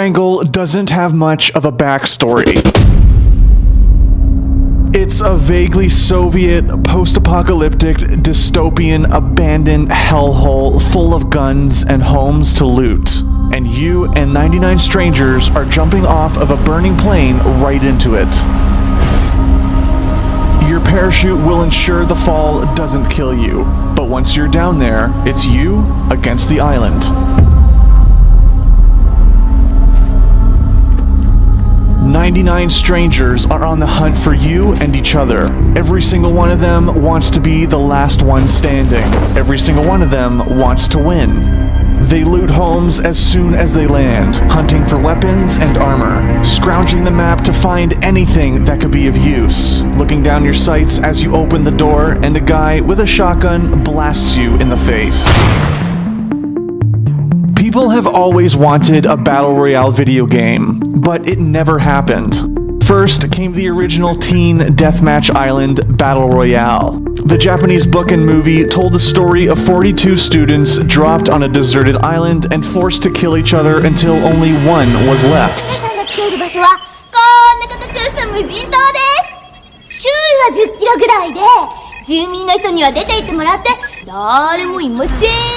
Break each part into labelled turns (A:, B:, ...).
A: Triangle doesn't have much of a backstory. It's a vaguely Soviet, post-apocalyptic, dystopian, abandoned hellhole full of guns and homes to loot. And you and 99 strangers are jumping off of a burning plane right into it. Your parachute will ensure the fall doesn't kill you, but once you're down there, it's you against the island. 99 strangers are on the hunt for you and each other. Every single one of them wants to be the last one standing. Every single one of them wants to win. They loot homes as soon as they land, hunting for weapons and armor, scrounging the map to find anything that could be of use, looking down your sights as you open the door and a guy with a shotgun blasts you in the face. People have always wanted a Battle Royale video game, but it never happened. First came the original Teen Deathmatch Island Battle Royale. The Japanese book and movie told the story of 42 students dropped on a deserted island and forced to kill each other until only one was left.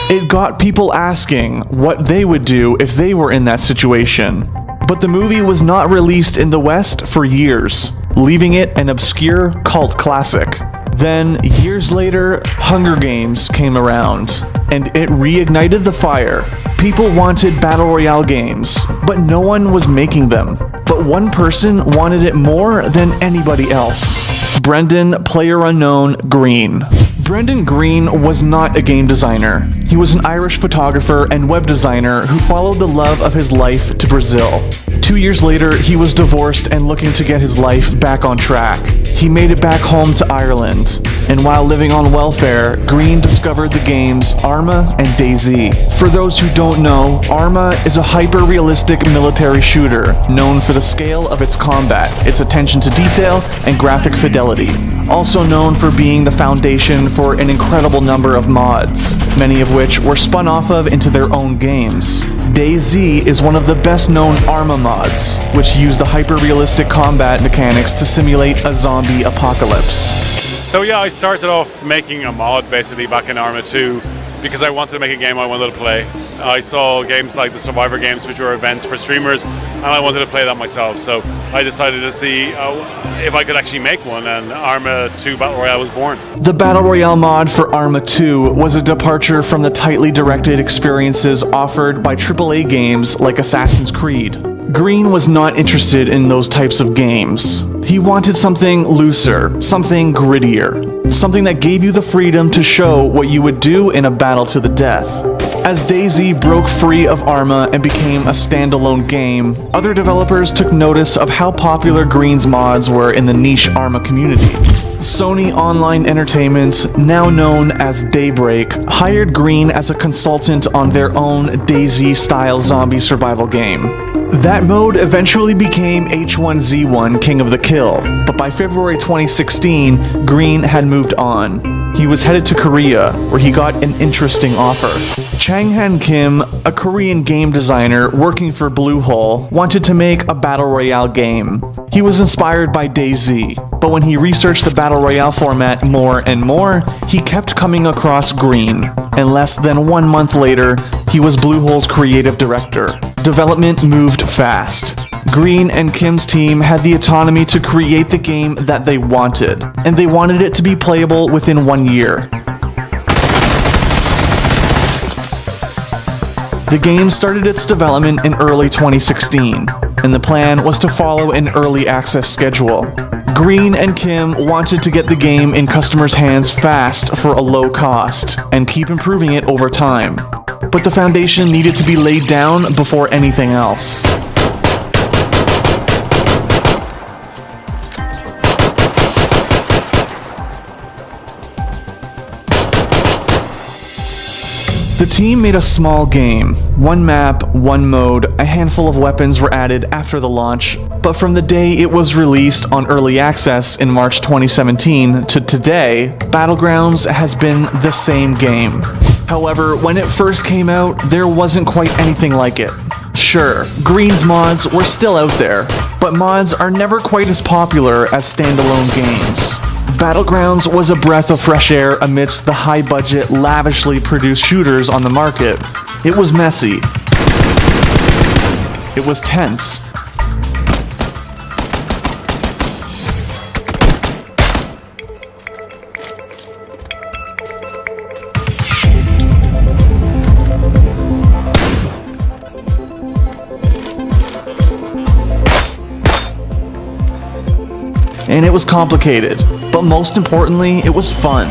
A: It got people asking what they would do if they were in that situation. But the movie was not released in the West for years, leaving it an obscure cult classic. Then, years later, Hunger Games came around, and it reignited the fire. People wanted Battle Royale games, but no one was making them. But one person wanted it more than anybody else. Brendan PlayerUnknown Green. Brendan Green was not a game designer. He was an Irish photographer and web designer who followed the love of his life to Brazil. 2 years later, he was divorced and looking to get his life back on track. He made it back home to Ireland, and while living on welfare, Green discovered the games Arma and DayZ. For those who don't know, Arma is a hyper-realistic military shooter known for the scale of its combat, its attention to detail, and graphic fidelity. Also known for being the foundation for an incredible number of mods, many of which were spun off of into their own games. DayZ is one of the best-known Arma mods, which use the hyper-realistic combat mechanics to simulate a zombie apocalypse.
B: So yeah, I started off making a mod basically back in Arma 2 because I wanted to make a game I wanted to play. I saw games like the Survivor games, which were events for streamers, and I wanted to play that myself. So I decided to see if I could actually make one, and Arma 2 Battle Royale was born.
A: The Battle Royale mod for Arma 2 was a departure from the tightly directed experiences offered by AAA games like Assassin's Creed. Green was not interested in those types of games. He wanted something looser, something grittier, something that gave you the freedom to show what you would do in a battle to the death. As DayZ broke free of Arma and became a standalone game, other developers took notice of how popular Green's mods were in the niche Arma community. Sony Online Entertainment, now known as Daybreak, hired Green as a consultant on their own DayZ-style zombie survival game. That mode eventually became H1Z1 King of the Kill, but by February 2016, Green had moved on. He was headed to Korea, where he got an interesting offer. Chang-Han Kim, a Korean game designer working for Bluehole, wanted to make a Battle Royale game. He was inspired by DayZ, but when he researched the Battle Royale format more and more, he kept coming across Green, and less than 1 month later, he was Bluehole's creative director. Development moved fast. Green and Kim's team had the autonomy to create the game that they wanted, and they wanted it to be playable within 1 year. The game started its development in early 2016, and the plan was to follow an early access schedule. Green and Kim wanted to get the game in customers' hands fast for a low cost, and keep improving it over time. But the foundation needed to be laid down before anything else. The team made a small game. One map, one mode, a handful of weapons were added after the launch, but from the day it was released on early access in March 2017 to today, Battlegrounds has been the same game. However, when it first came out, there wasn't quite anything like it. Sure, Green's mods were still out there, but mods are never quite as popular as standalone games. Battlegrounds was a breath of fresh air amidst the high-budget, lavishly produced shooters on the market. It was messy. It was tense. And it was complicated, but most importantly, it was fun.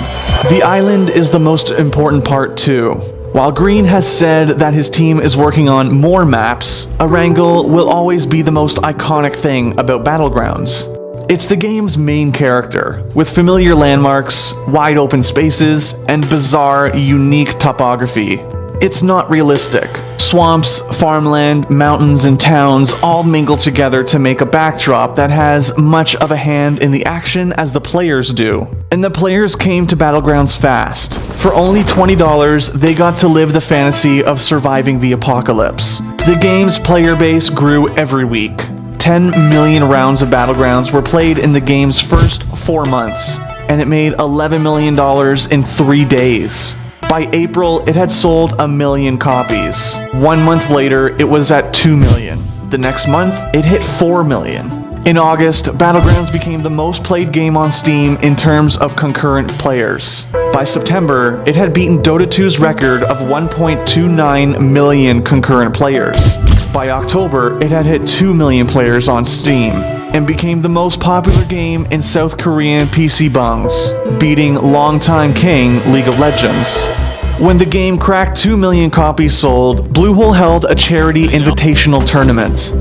A: The island is the most important part too. While Green has said that his team is working on more maps, Erangel will always be the most iconic thing about Battlegrounds. It's the game's main character, with familiar landmarks, wide open spaces, and bizarre, unique topography. It's not realistic. Swamps, farmland, mountains, and towns all mingle together to make a backdrop that has much of a hand in the action as the players do. And the players came to Battlegrounds fast. For only $20, they got to live the fantasy of surviving the apocalypse. The game's player base grew every week. 10 million rounds of Battlegrounds were played in the game's first 4 months, and it made $11 million in 3 days. By April, it had sold 1 million copies. 1 month later, it was at 2 million. The next month, it hit 4 million. In August, Battlegrounds became the most played game on Steam in terms of concurrent players. By September, it had beaten Dota 2's record of 1.29 million concurrent players. By October, it had hit 2 million players on Steam, and became the most popular game in South Korean PC bungs, beating longtime king League of Legends. When the game cracked 2 million copies sold, Bluehole held a charity invitational tournament.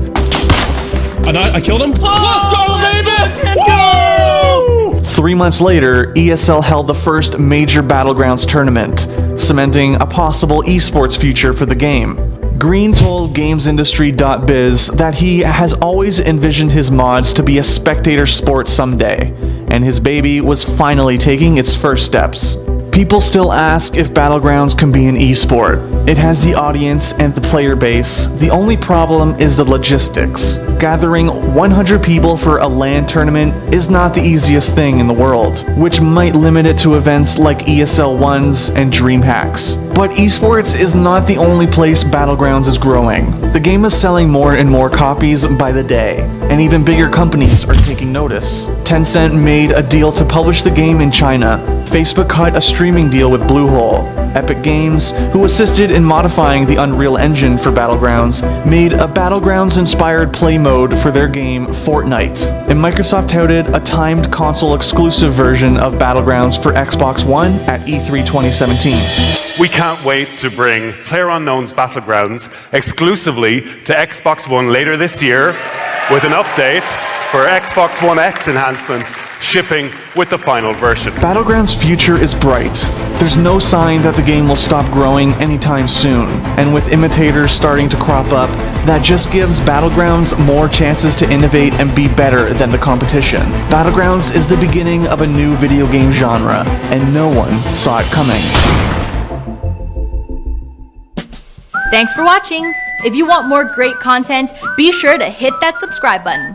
C: And I killed him? Let's go, baby! Woo!
A: 3 months later, ESL held the first major Battlegrounds tournament, cementing a possible esports future for the game. Green told GamesIndustry.biz that he has always envisioned his mods to be a spectator sport someday, and his baby was finally taking its first steps. People still ask if Battlegrounds can be an esport. It has the audience and the player base. The only problem is the logistics. Gathering 100 people for a LAN tournament is not the easiest thing in the world, which might limit it to events like ESL 1s and DreamHacks. But esports is not the only place Battlegrounds is growing. The game is selling more and more copies by the day, and even bigger companies are taking notice. Tencent made a deal to publish the game in China. Facebook cut a streaming deal with Bluehole. Epic Games, who assisted in modifying the Unreal Engine for Battlegrounds, made a Battlegrounds-inspired play mode for their game Fortnite. And Microsoft touted a timed console-exclusive version of Battlegrounds for Xbox One at E3 2017.
D: We can't wait to bring PlayerUnknown's Battlegrounds exclusively to Xbox One later this year with an update for Xbox One X enhancements shipping with the final version.
A: Battlegrounds' future is bright. There's no sign that the game will stop growing anytime soon, and with imitators starting to crop up, that just gives Battlegrounds more chances to innovate and be better than the competition. Battlegrounds is the beginning of a new video game genre, and no one saw it coming.
E: Thanks for watching. If you want more great content, be sure to hit that subscribe button.